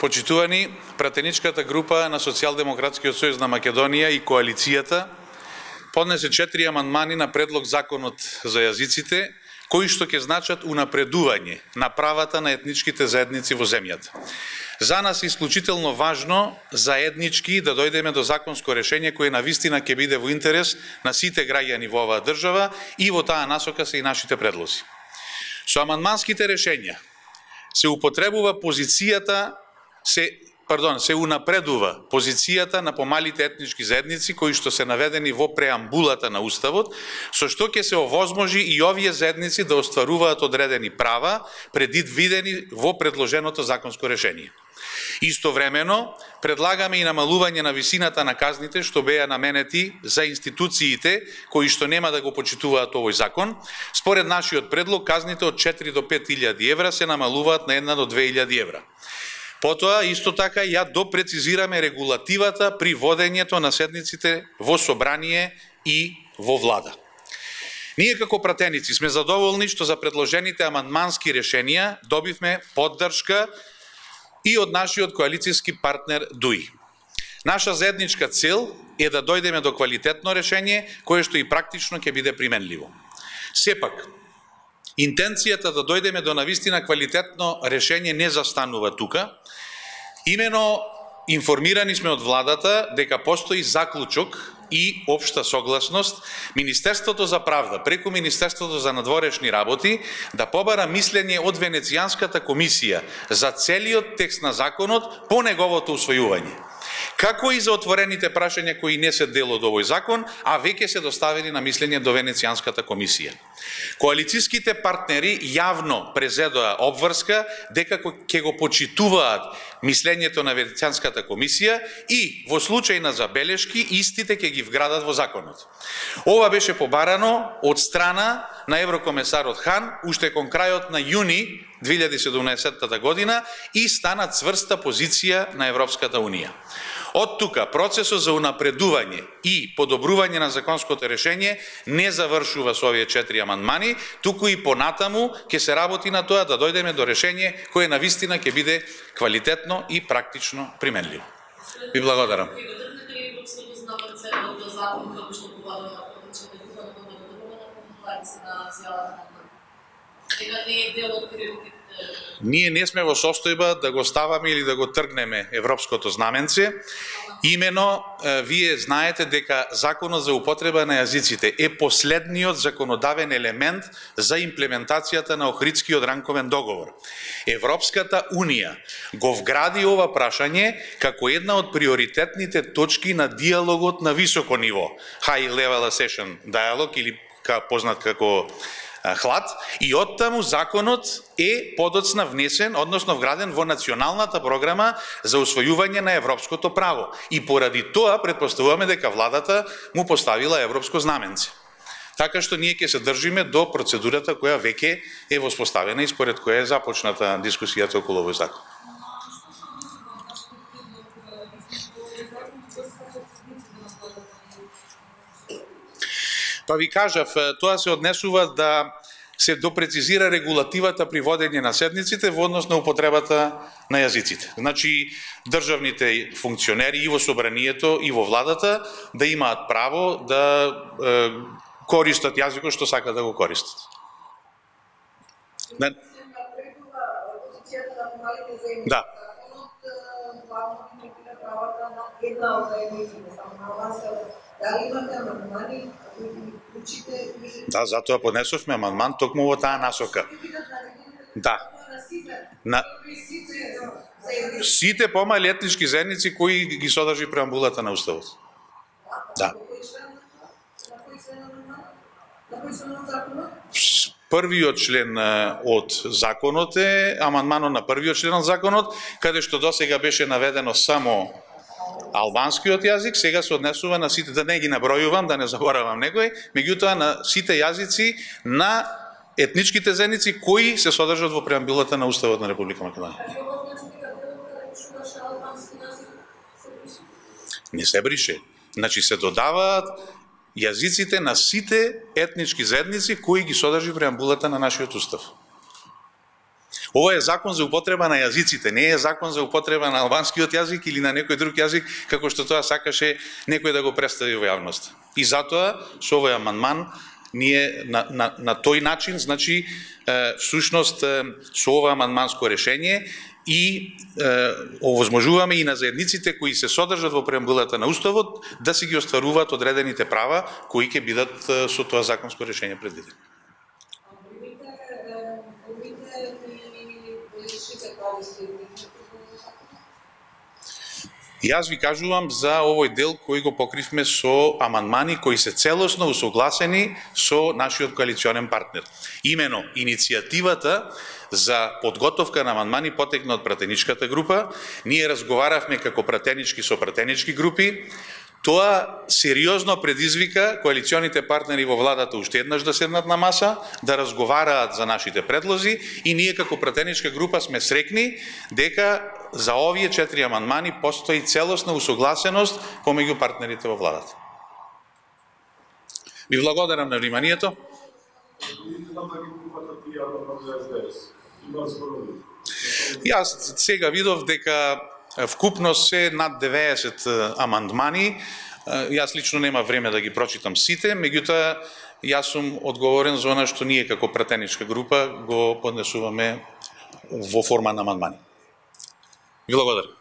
Почитувани, пратеничката група на Социјалдемократскиот сојуз на Македонија и коалицијата поднесе 4 амандмани на предлог законот за јазиците, кои што ќе значат унапредување на правата на етничките заедници во земјата. За нас е исклучително важно заеднички да дојдеме до законско решение кое навистина ќе биде во интерес на сите граѓани во оваа држава и во таа насока се и нашите предлози. Со амандманските решенија се употребува се унапредува позицијата на помалите етнички заедници кои што се наведени во преамбулата на Уставот, со што ќе се овозможи и овие заедници да остваруваат одредени права предвидени во предложеното законско решение. Истовремено, предлагаме и намалување на висината на казните што беа наменети за институциите кои што нема да го почитуваат овој закон. Според нашиот предлог, казните од 4 до 5.000 евра се намалуваат на 1 до 2.000 евра. Потоа, исто така, ја допрецизираме регулативата при водењето на седниците во собрание и во влада. Ние како пратеници сме задоволни што за предложените амандмански решенија добивме поддршка и од нашиот коалицијски партнер ДУИ. Наша заедничка цел е да дојдеме до квалитетно решение, кое што и практично ќе биде применливо. Сепак, интенцијата да дојдеме до навистина квалитетно решение не застанува тука. Имено информирани сме од владата дека постои заклучок и општа согласност Министерството за правда преку Министерството за надворешни работи да побара мислење од Венецијанската комисија за целиот текст на законот по неговото усвојување, како и за отворените прашања кои не се дел од овој закон, а веќе се доставени на мислење до Венецијанската комисија. Коалицијските партнери јавно презедоа обврска дека ќе го почитуваат мислењето на Венецијанската комисија и во случај на забелешки истите ќе ги вградат во законот. Ова беше побарано од страна на еврокомесарот Хан уште кон крајот на јуни 2017 година и стана цврста позиција на Европската Унија. Од тука, процесот за унапредување и подобрување на законското решение не завршува со овие 4 амандмани, туку и понатаму ќе се работи на тоа да дојдеме до решение кое навистина ќе биде квалитетно и практично применливо. Ви благодарам. Ние не сме во состојба да го ставаме или да го тргнеме европското знаменце. Имено, вие знаете дека Законот за употреба на јазиците е последниот законодавен елемент за имплементацијата на Охридскиот рамковен договор. Европската Унија го вгради ова прашање како една од приоритетните точки на диалогот на високо ниво, High Level Accession Dialogue, или познат како ХЛАД, и оттаму законот е подоцна внесен, односно вграден во националната програма за усвојување на европското право. И поради тоа претпоставуваме дека владата му поставила европско знаменце. Така што ние ќе се држиме до процедурата која веќе е воспоставена и според која е започната дискусијата околу овој закон. Па ви кажав, тоа се однесува да се допрецизира регулативата при водење на седниците во однос на употребата на јазиците. Значи, државните функционери и во собранието и во владата да имаат право да користат јазикот што сакат да го користат. Да. Да, затоа поднесовме амандман токму во таа насока. Да. На сите помали етнички заедници кои ги содржи преамбулата на Уставот. Да. Првиот член од законот е амандманот на првиот член од законот, каде што досега беше наведено само албанскиот јазик, сега се однесува на сите, да не ги набројувам, да не заборавам некој, меѓутоа на сите јазици на етничките заедници кои се содржат во преамбулата на Уставот на Република Македонија. Не се брише. Значи се додаваат јазиците на сите етнички заедници кои ги содржи преамбулата на нашиот Устав. Ова е закон за употреба на јазиците, не е закон за употреба на албанскиот јазик или на некој друг јазик, како што тоа сакаше некој да го представи во јавност. И затоа, со овој амандман, ние на тој начин, значи, всушност, со ова амандманско решение и овозможуваме и на заедниците кои се содржат во преамбулата на Уставот да си ги остваруваат одредените права кои ќе бидат со тоа законско решение предвидени. Јас ви кажувам за овој дел кој го покривме со амандмани кои се целосно усогласени со нашиот коалиционен партнер. Имено, иницијативата за подготовка на амандмани потекна од пратеничката група. Ние разговаравме како пратенички со пратенички групи. Тоа сериозно предизвика коалиционите партнери во владата уште еднаш да седнат на маса, да разговараат за нашите предлози и ние како пратеничка група сме срекни дека за овие 4 амандмани постои целосна усогласеност помеѓу партнерите во владата. Ви благодарам на вниманието. Јас сега видов дека вкупно се над 90 амандмани. Јас лично нема време да ги прочитам сите, меѓутоа јас сум одговорен за она што ние како пратеничка група го поднесуваме во форма на амандмани. Ви благодарам.